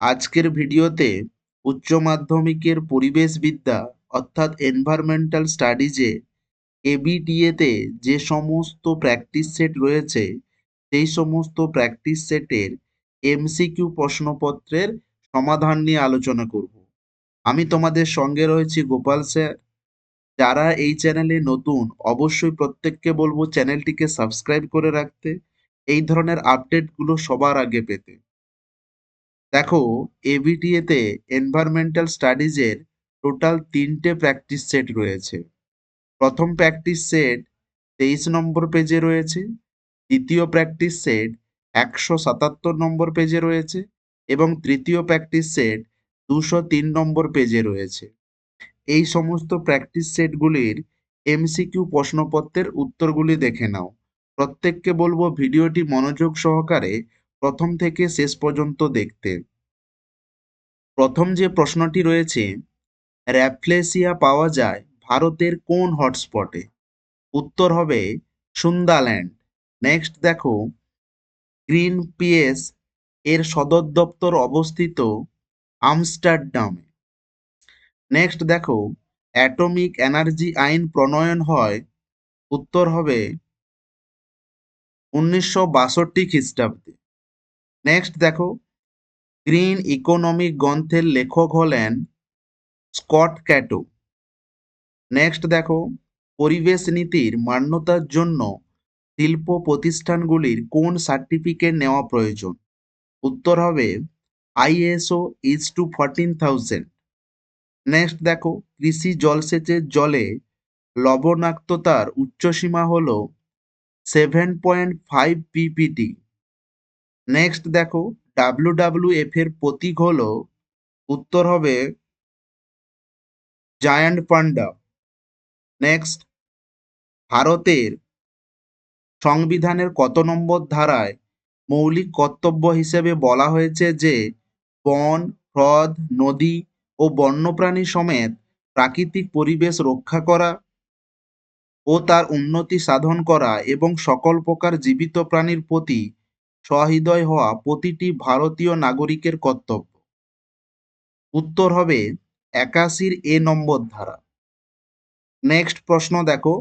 আজকের ভিডিওতে উচ্চ মাধ্যমিকের পরিবেশবিদ্যা অর্থাৎ এনভায়রনমেন্টাল স্টাডিজে এবিটিএতে যে সমস্ত প্র্যাকটিস সেট রয়েছে সেই সমস্ত প্র্যাকটিস সেটের এমসিকিউ প্রশ্নপত্রের সমাধান নিয়ে আলোচনা করব। আমি তোমাদের সঙ্গে রয়েছি গোপাল স্যার। যারা এই চ্যানেলে নতুন অবশ্যই প্রত্যেককে বলবো চ্যানেলটিকে সাবস্ক্রাইব করে রাখতে, এই ধরনের আপডেটগুলো সবার আগে পেতে। দেখো, এবিটিএতে এনভায়রনমেন্টাল স্টাডিজের টোটাল 3টে প্র্যাকটিস সেট রয়েছে। প্রথম প্র্যাকটিস সেট 23 নম্বর পেজে রয়েছে, দ্বিতীয় প্র্যাকটিস সেট 177 নম্বর পেজে রয়েছে এবং তৃতীয় প্র্যাকটিস সেট 203 নম্বর পেজে রয়েছে। এই সমস্ত প্র্যাকটিস সেটগুলির এমসিকিউ প্রশ্নপত্রের উত্তরগুলি দেখে নাও। প্রত্যেককে বলবো ভিডিওটি মনোযোগ সহকারে প্রথম থেকে শেষ পর্যন্ত দেখতে। প্রথম যে প্রশ্নটি রয়েছে, র্যাফলেসিয়া পাওয়া যায় ভারতের কোন হটস্পটে? উত্তর হবে সুন্দাল্যান্ড। নেক্সট দেখো, গ্রিন পিএস এর সদর দপ্তর অবস্থিত আমস্টারডামে। নেক্সট দেখো, অ্যাটমিক এনার্জি আইন প্রণয়ন হয়? উত্তর হবে 1962 খ্রিস্টাব্দে। নেক্সট দেখো, গ্রিন ইকোনমিক গ্রন্থের লেখক হলেন স্কট ক্যাটো। নেক্সট দেখো, পরিবেশ নীতির মান্যতার জন্য শিল্প প্রতিষ্ঠানগুলির কোন সার্টিফিকেট নেওয়া প্রয়োজন? উত্তর হবে আইএসও IS-2 14000। নেক্সট দেখো, কৃষি জলসেচের জলে লবণাক্ততার উচ্চসীমা হল 7.5 ppt। নেক্সট দেখো, WWF এর প্রতীক হল? উত্তর হবে জায়ান্ট পান্ডা। নেক্সট, ভারতের সংবিধানের কত নম্বর ধারায় মৌলিক কর্তব্য হিসেবে বলা হয়েছে যে বন, হ্রদ, নদী ও বন্যপ্রাণী সমেত প্রাকৃতিক পরিবেশ রক্ষা করা ও তার উন্নতি সাধন করা এবং সকল প্রকার জীবিত প্রাণীর প্রতি সহৃদয় হওয়া প্রতিটি ভারতীয় নাগরিকের কর্তব্য? উত্তর হবে 81 এ নম্বর ধারা। নেক্সট প্রশ্ন দেখো,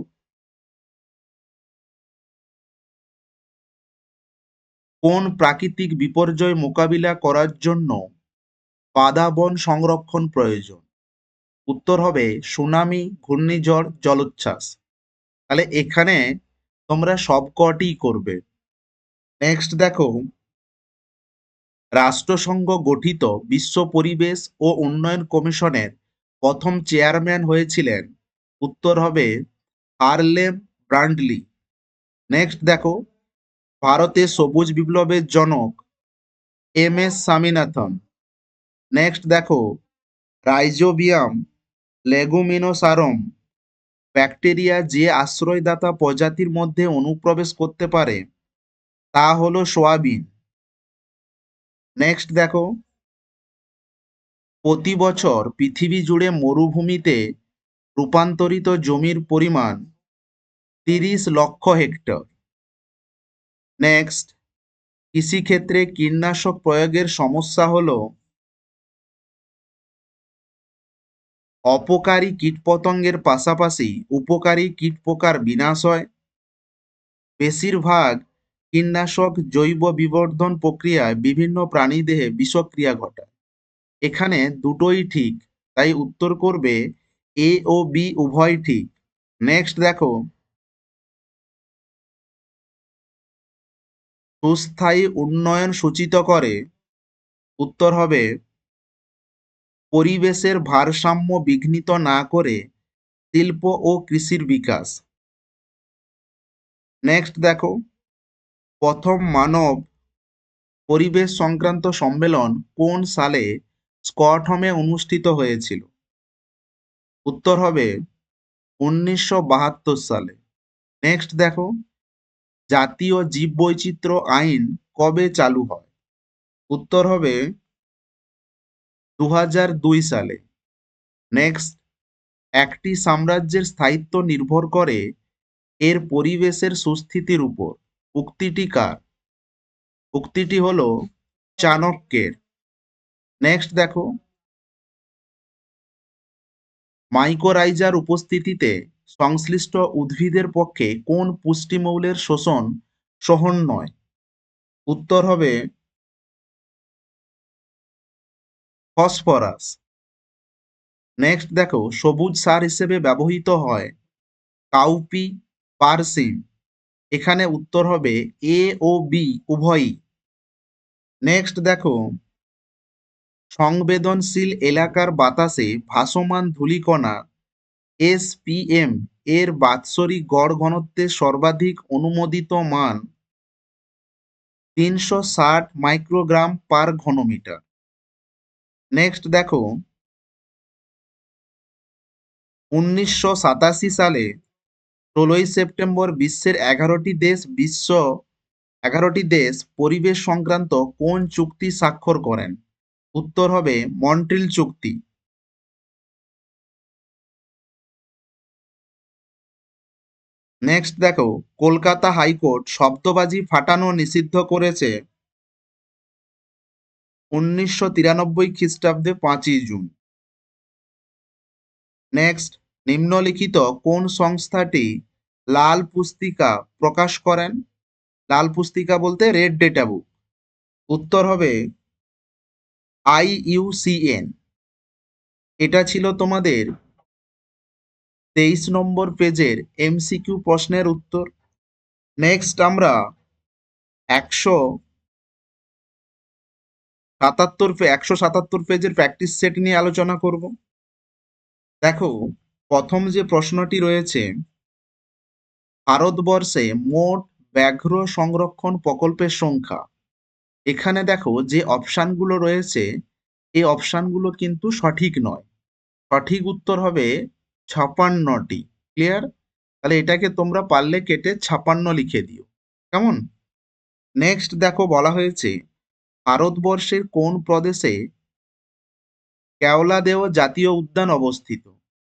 কোন প্রাকৃতিক বিপর্যয় মোকাবিলা করার জন্য বাঁধা বন সংরক্ষণ প্রয়োজন? উত্তর হবে সুনামি, ঘূর্ণিঝড়, জলোচ্ছ্বাস। তাহলে এখানে তোমরা সবকটিই করবে। নেক্সট দেখো, রাষ্ট্রসংঘ গঠিত বিশ্ব পরিবেশ ও উন্নয়ন কমিশনের প্রথম চেয়ারম্যান হয়েছিলেন? উত্তর হবে হারলেম ব্রান্ডলি। নেক্সট দেখো, ভারতের সবুজ বিপ্লবের জনক MS স্বামীনাথন। নেক্সট দেখো, রাইজোবিয়াম লেগুমিনোসারম ব্যাকটেরিয়া যে আশ্রয়দাতা প্রজাতির মধ্যে অনুপ্রবেশ করতে পারে তা হলো সোয়াবিন। নেক্সট দেখো, প্রতি বছর পৃথিবী জুড়ে মরুভূমিতে রূপান্তরিত জমির পরিমাণ 30 লক্ষ হেক্টর। নেক্সট, কৃষিক্ষেত্রে কীটনাশক প্রয়োগের সমস্যা হলো অপকারী কীটপতঙ্গের পাশাপাশি উপকারী কীটপোকার বিনাশ হয়। বেশিরভাগ কীটনাশক জৈব বিবর্ধন প্রক্রিয়ায় বিভিন্ন প্রাণীদেহে বিষক্রিয়া ঘটায়। এখানে দুটোই ঠিক, তাই উত্তর করবে A ও B উভয় ঠিক। নেক্সট দেখো, সুস্থায়ী উন্নয়ন সূচিত করে? উত্তর হবে পরিবেশের ভারসাম্য বিঘ্নিত না করে শিল্প ও কৃষির বিকাশ। নেক্সট দেখো, প্রথম মানব পরিবেশ সংক্রান্ত সম্মেলন কোন সালে স্কটহোমে অনুষ্ঠিত হয়েছিল? উত্তর হবে 1972 সালে। নেক্সট দেখো, জাতীয় জীববৈচিত্র্য আইন কবে চালু হয়? উত্তর হবে 2002 সালে। নেক্সট, একটি সাম্রাজ্যের স্থায়িত্ব নির্ভর করে এর পরিবেশের সুস্থিতির উপর। উক্তিটি কার? উক্তিটি হলো চাণক্যের। নেক্সট দেখো, মাইকোরাইজার উপস্থিতিতে সংশ্লিষ্ট উদ্ভিদের পক্ষে কোন পুষ্টিমৌলের শোষণ সহন নয়? উত্তর হবে ফসফরাস। নেক্সট দেখো, সবুজ সার হিসেবে ব্যবহৃত হয় কাউপি, পারসিম। এখানে উত্তর হবে এ ও বি উভয়ই। নেক্সট দেখো, সংবেদনশীল এলাকার বাতাসে ভাসমান ধূলিকণা এসপিএম এর বাৎসরিক গড় ঘনত্বের সর্বাধিক অনুমোদিত মান 360 মাইক্রোগ্রাম পার ঘনমিটার। নেক্সট দেখো, 1987 সালে 16ই সেপ্টেম্বর বিশ্বের 11টি দেশ পরিবেশ সংক্রান্ত কোন চুক্তি স্বাক্ষর করেন? উত্তর হবে মন্ট্রিল চুক্তি। নেক্সট দেখো, কলকাতা হাইকোর্ট শব্দবাজি ফাটানো নিষিদ্ধ করেছে 1993 খ্রিস্টাব্দে 5ই জুন। নেক্সট, নিম্নলিখিত কোন সংস্থাটি লাল পুস্তিকা প্রকাশ করেন? লাল পুস্তিকা বলতে রেড ডেটা বুক। উত্তর হবে IUCN। এটা ছিল তোমাদের 23 নম্বর পেজের MCQ প্রশ্নের উত্তর। নেক্সট আমরা 177 পেজের প্র্যাকটিস সেট নিয়ে আলোচনা করব। দেখো, প্রথম যে প্রশ্নটি রয়েছে, ভারতবর্ষে মোট ব্যাঘ্র সংরক্ষণ প্রকল্পের সংখ্যা। এখানে দেখো যে অপশানগুলো রয়েছে, এই অপশানগুলো কিন্তু সঠিক নয়। সঠিক উত্তর হবে 56টি। ক্লিয়ার? তাহলে এটাকে তোমরা পারলে কেটে 56 লিখে দিও। কেমন? নেক্সট দেখো, বলা হয়েছে ভারতবর্ষের কোন প্রদেশে কেওলাদেও জাতীয় উদ্যান অবস্থিত?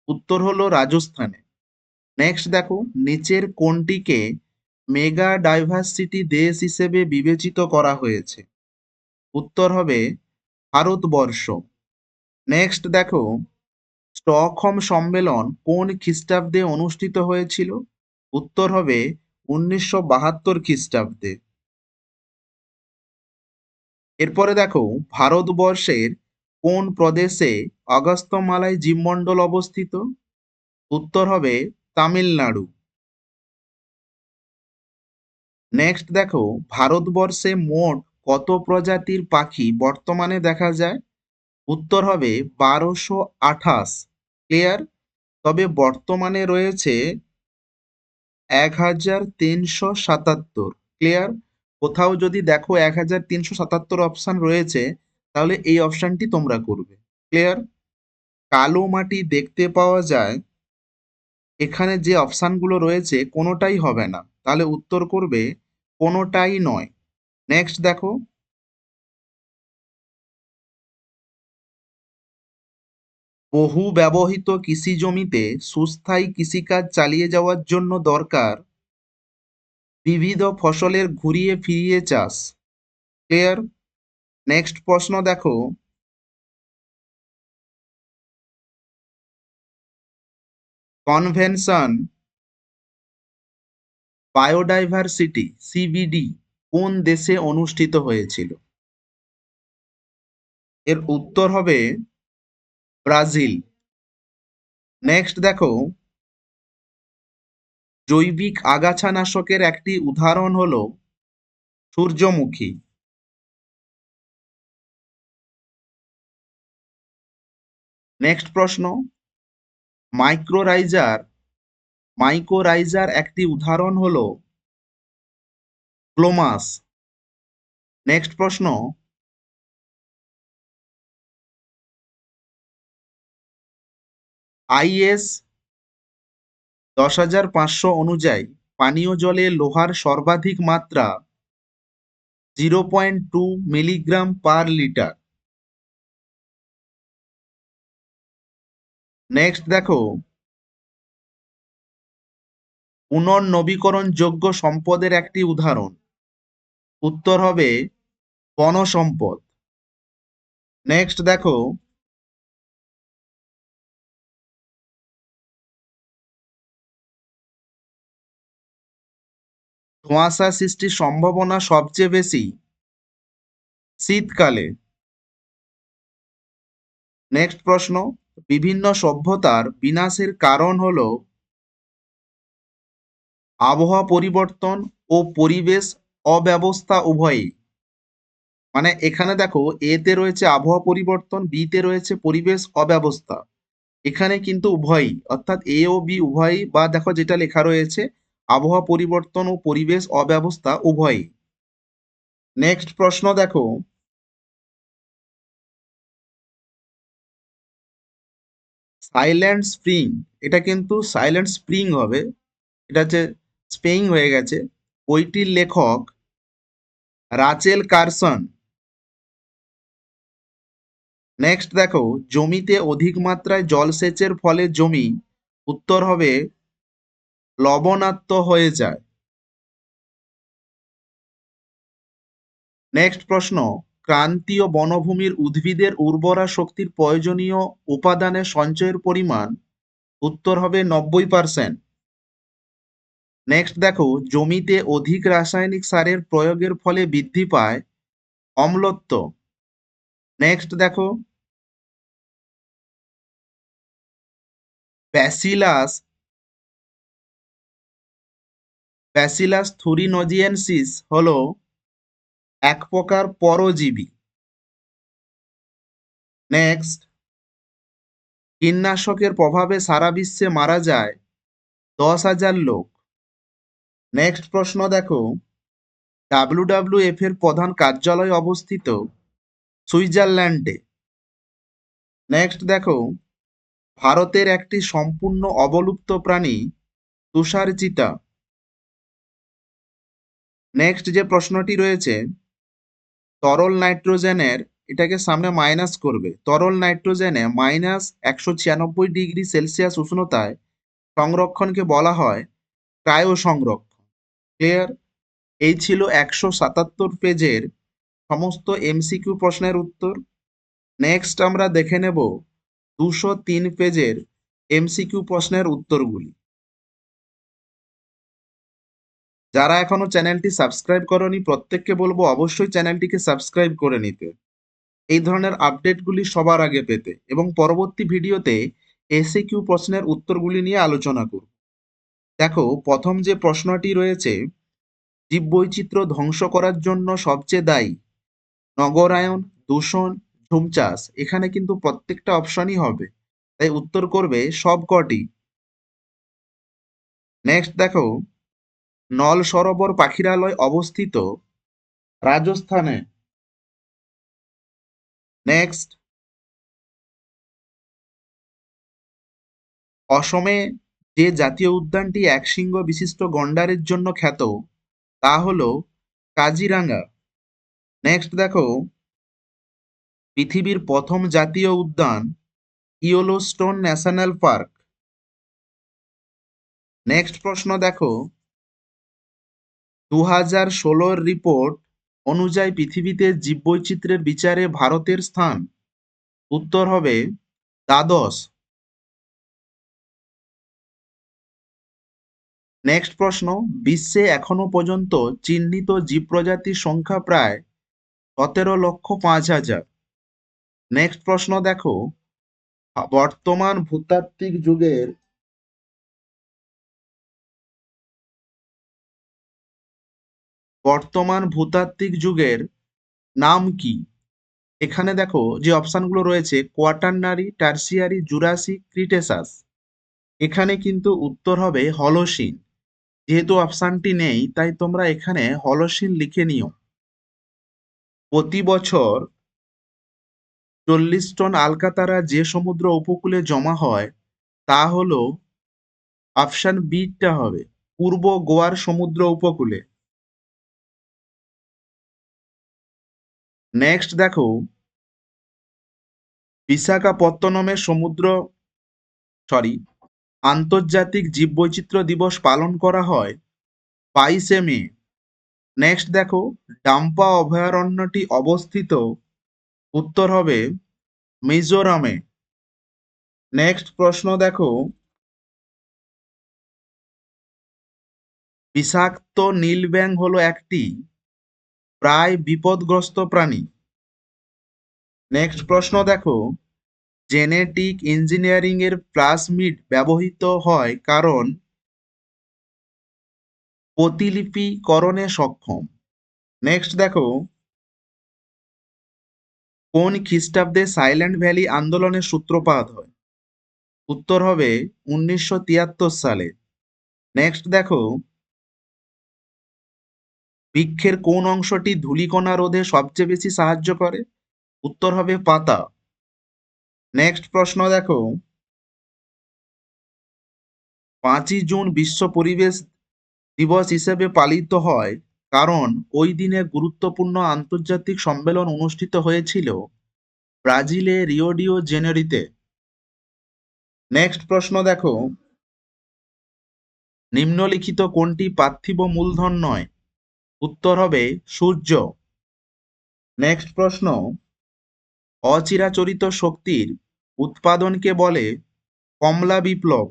উত্তর হলো রাজস্থানে। নেক্সট দেখো, নিচের কোনটিকে মেগা ডাইভার্সিটি দেশ হিসেবে বিবেচিত করা হয়েছে? উত্তর হবে ভারতবর্ষ। নেক্সট দেখো, স্টকহোম সম্মেলন কোন খ্রিস্টাব্দে অনুষ্ঠিত হয়েছিল? উত্তর হবে 1972 খ্রিস্টাব্দে। এরপরে দেখো, ভারতবর্ষের কোন প্রদেশে অগস্ত্যমালাই জীবমণ্ডল অবস্থিত? উত্তর হবে তামিলনাড়ু। নেক্সট দেখো, ভারতবর্ষে মোট কত প্রজাতির পাখি বর্তমানে দেখা যায়? উত্তর হবে 1228। ক্লিয়ার? তবে বর্তমানে রয়েছে 1377। ক্লিয়ার? কোথাও যদি দেখো 1377 অপশান রয়েছে, তাহলে এই অপশানটি তোমরা করবে। ক্লিয়ার? কালো মাটি দেখতে পাওয়া যায়, এখানে যে অপশানগুলো রয়েছে কোনোটাই হবে না, তাহলে উত্তর করবে কোনোটাই নয়। নেক্সট দেখো, বহু ব্যবহৃত কৃষি জমিতে সুস্থায়ী কৃষিকাজ চালিয়ে যাওয়ার জন্য দরকার বিবিধ ফসলের ঘুরিয়ে ফিরিয়ে চাষ। ক্লিয়ার? নেক্সট প্রশ্ন দেখো, কনভেনশন বায়োডাইভার্সিটি CBD কোন দেশে অনুষ্ঠিত হয়েছিল? এর উত্তর হবে ব্রাজিল। নেক্সট দেখো, জৈবিক আগাছানাশকের একটি উদাহরণ হলো সূর্যমুখী। নেক্সট প্রশ্ন, মাইক্রোরাইজার মাইকোরাইজার একটি উদাহরণ হলো ক্লোমাস। নেক্সট প্রশ্ন, IS 10,500 অনুযায়ী পানীয় জলে লোহার সর্বাধিক মাত্রা 0.2 মিলিগ্রাম পার লিটার। নেক্সট দেখো, পুনর্নবীকরণযোগ্য সম্পদের একটি উদাহরণ। উত্তর হবে বনসম্পদ। নেক্সট দেখো, ধোঁয়াশা সৃষ্টির সম্ভাবনা সবচেয়ে বেশি শীতকালে। নেক্সট প্রশ্ন, বিভিন্ন সভ্যতার বিনাশের কারণ হলো আবহাওয়া পরিবর্তন ও পরিবেশ অব্যবস্থা উভয়ই। মানে এখানে দেখো, এ তে রয়েছে আবহাওয়া পরিবর্তন, বি তে রয়েছে পরিবেশ অব্যবস্থা। এখানে কিন্তু উভয়ই, অর্থাৎ এ ও বি উভয়ই, বা দেখো যেটা লেখা রয়েছে আবহাওয়া পরিবর্তন ও পরিবেশ অব্যবস্থা উভয়ই। নেক্সট প্রশ্ন দেখো, সাইলেন্ট স্প্রিং, এটা কিন্তু সাইলেন্ট স্প্রিং হবে, এটা হচ্ছে স্পেইং হয়ে গেছে। বইটির লেখক রাচেল কারসন। নেক্সট দেখো, জমিতে অধিক মাত্রায় জলসেচের ফলে জমি, উত্তর হবে লবণাক্ত হয়ে যায়। নেক্সট প্রশ্ন, ক্রান্তীয় বনভূমির উদ্ভিদের উর্বরা শক্তির প্রয়োজনীয় উপাদানের সঞ্চয়ের পরিমাণ, উত্তর হবে 90%। নেক্সট দেখো, জমিতে অধিক রাসায়নিক সারের প্রয়োগের ফলে বৃদ্ধি পায় অম্লত্ব। নেক্সট দেখো, ব্যাসিলাস ব্যাসিলাস থুরিনজিয়েন্সিস হলো এক প্রকার পরজীবী। নেক্সট, কীটনাশকের প্রভাবে সারা বিশ্বে মারা যায় 10,000 লোক। নেক্সট প্রশ্ন দেখো, ডাব্লিউডাব্লিউএফ এর প্রধান কার্যালয় অবস্থিত সুইজারল্যান্ডে। নেক্সট দেখো, ভারতের একটি সম্পূর্ণ অবলুপ্ত প্রাণী তুষার চিতা। নেক্সট যে প্রশ্নটি রয়েছে, তরল নাইট্রোজেনের, এটাকে সামনে মাইনাস করবে, তরল নাইট্রোজেনে -196 ডিগ্রি সেলসিয়াস উষ্ণতায় সংরক্ষণকে বলা হয় ক্রায়ো সংরক্ষণ। ক্লিয়ার? এই ছিল 177 পেজের সমস্ত এমসিকিউ প্রশ্নের উত্তর। নেক্সট আমরা দেখে নেব 203 পেজের এমসিকিউ প্রশ্নের উত্তরগুলি। যারা এখনো চ্যানেলটি সাবস্ক্রাইব করনি, প্রত্যেককে বলবো অবশ্যই চ্যানেলটিকে সাবস্ক্রাইব করে নিতে, এই ধরনের আপডেটগুলি সবার আগে পেতে, এবং পরবর্তী ভিডিওতে এসএকিউ প্রশ্নের উত্তরগুলি নিয়ে আলোচনা করব। দেখো, প্রথম যে প্রশ্নটি রয়েছে, জীববৈচিত্র্য ধ্বংস করার জন্য সবচেয়ে দায়ী নগরায়ন, দূষণ, ঝুম চাষ। এখানে কিন্তু প্রত্যেকটা অপশনই হবে, তাই উত্তর করবে সবকটি। নেক্সট দেখো, নল সরোবর পাখিরালয় অবস্থিত রাজস্থানে। নেক্সট, অসমে যে জাতীয় উদ্যানটি একশৃঙ্গ বিশিষ্ট গন্ডারের জন্য খ্যাত তা হল কাজিরাঙ্গা। নেক্সট দেখো, পৃথিবীর প্রথম জাতীয় উদ্যান ইয়েলোস্টোন ন্যাশনাল পার্ক। নেক্সট প্রশ্ন দেখো, 2016 রিপোর্ট অনুযায়ী পৃথিবীতে জীববৈচিত্র্যের বিচারে ভারতের স্থান, উত্তর হবে দ্বাদশ। নেক্সট প্রশ্ন, বিশ্বে এখনো পর্যন্ত চিহ্নিত জীব প্রজাতির সংখ্যা প্রায় 17,05,000। নেক্সট প্রশ্ন দেখো, বর্তমান ভূতাত্ত্বিক যুগের নাম কি? এখানে দেখো যে অপশানগুলো রয়েছে, কোয়াটারনারি, টার্সিয়ারি, জুরাসিক, ক্রিটেসাস। এখানে কিন্তু উত্তর হবে হলোসিন। যেহেতু অপশানটি নেই, তাই তোমরা এখানে হলোসিন লিখে নিও। প্রতি বছর 40 টন আলকাতারা যে সমুদ্র উপকূলে জমা হয় তা হলো, অপশান বিটা হবে পূর্ব গোয়ার সমুদ্র উপকূলে। নেক্সট দেখো, বিশাখাপত্তনমের আন্তর্জাতিক জীববৈচিত্র্য দিবস পালন করা হয় 22শে মে। নেক্সট দেখো, ডাম্পা অভয়ারণ্যটি অবস্থিত উত্তর হবে মিজোরামে। নেক্সট প্রশ্ন দেখো, বিষাক্ত নীলব্যাঙ হলো একটি প্রায় বিপদগ্রস্ত প্রাণী। নেক্সট প্রশ্ন দেখো, জেনেটিক ইঞ্জিনিয়ারিং এর প্লাজমিড ব্যবহৃত হয় কারণ প্রতিলিপিকরণে সক্ষম। নেক্সট দেখো, কোন খ্রিস্টাব্দে সাইলেন্ট ভ্যালি আন্দোলনের সূত্রপাত হয়? উত্তর হবে 1973 সালে। নেক্সট দেখো, বৃক্ষের কোন অংশটি ধূলিকণা রোধে সবচেয়ে বেশি সাহায্য করে? উত্তর হবে পাতা। নেক্সট প্রশ্ন দেখো, 5ই জুন বিশ্ব পরিবেশ দিবস হিসেবে পালিত হয় কারণ ওই দিনে গুরুত্বপূর্ণ আন্তর্জাতিক সম্মেলন অনুষ্ঠিত হয়েছিল ব্রাজিলে রিও ডিও জেনেরিতে। নেক্সট প্রশ্ন দেখো, নিম্নলিখিত কোনটি পার্থিব মূলধন নয়? উত্তর হবে সূর্য। নেক্সট প্রশ্ন, অচিরাচরিত শক্তির উৎপাদনকে বলে কমলা বিপ্লব।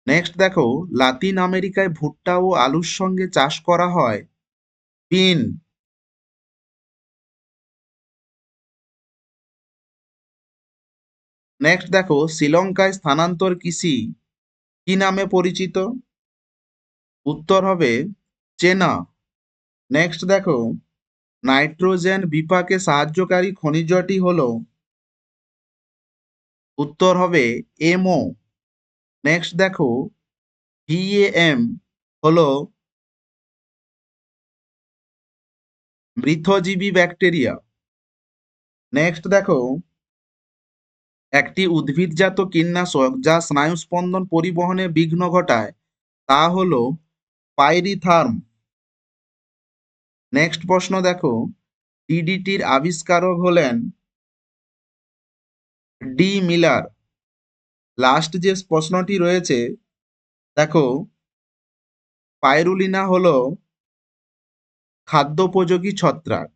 নেক্সট দেখো, লাতিন আমেরিকায় ভুট্টা ও আলুর সঙ্গে চাষ করা হয় বিন। নেক্সট দেখো, শ্রীলঙ্কায় স্থানান্তর কৃষি কি নামে পরিচিত? উত্তর হবে চেনা। নেক্সট দেখো, নাইট্রোজেন বিপাকে সাহায্যকারী খনিজটি হলো? উত্তর হবে এমও। নেক্সট দেখো, ভিএম হলো মৃতজীবী ব্যাকটেরিয়া। নেক্সট দেখো, একটি উদ্ভিদজাত কীটনাশক যা স্নায়ুস্পন্দন পরিবহনে বিঘ্ন ঘটায় তা হলো পাইরিথার্ম। নেক্সট প্রশ্ন দেখো, ডিডিটির আবিষ্কারক হলেন ডি মিলার। লাস্ট যে প্রশ্নটি রয়েছে দেখো, পাইরুলিনা হলো খাদ্যোপযোগী ছত্রাক।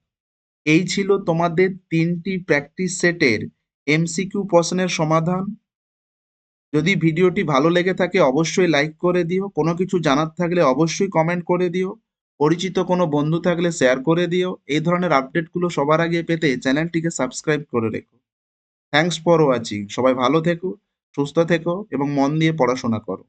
এই ছিল তোমাদের 3টি প্র্যাকটিস সেটের এমসিকিউ প্রশ্নের সমাধান। যদি ভিডিওটি ভালো লেগে থাকে অবশ্যই লাইক করে দিও, কোনো কিছু জানার থাকলে অবশ্যই কমেন্ট করে দিও, পরিচিত কোনো বন্ধু থাকলে শেয়ার করে দিও। এই ধরনের আপডেটগুলো সবার আগে পেতে চ্যানেলটিকে সাবস্ক্রাইব করে রেখো। Thanks for watching. সবাই ভালো থেকো, সুস্থ থেকো এবং মন দিয়ে পড়াশোনা করো।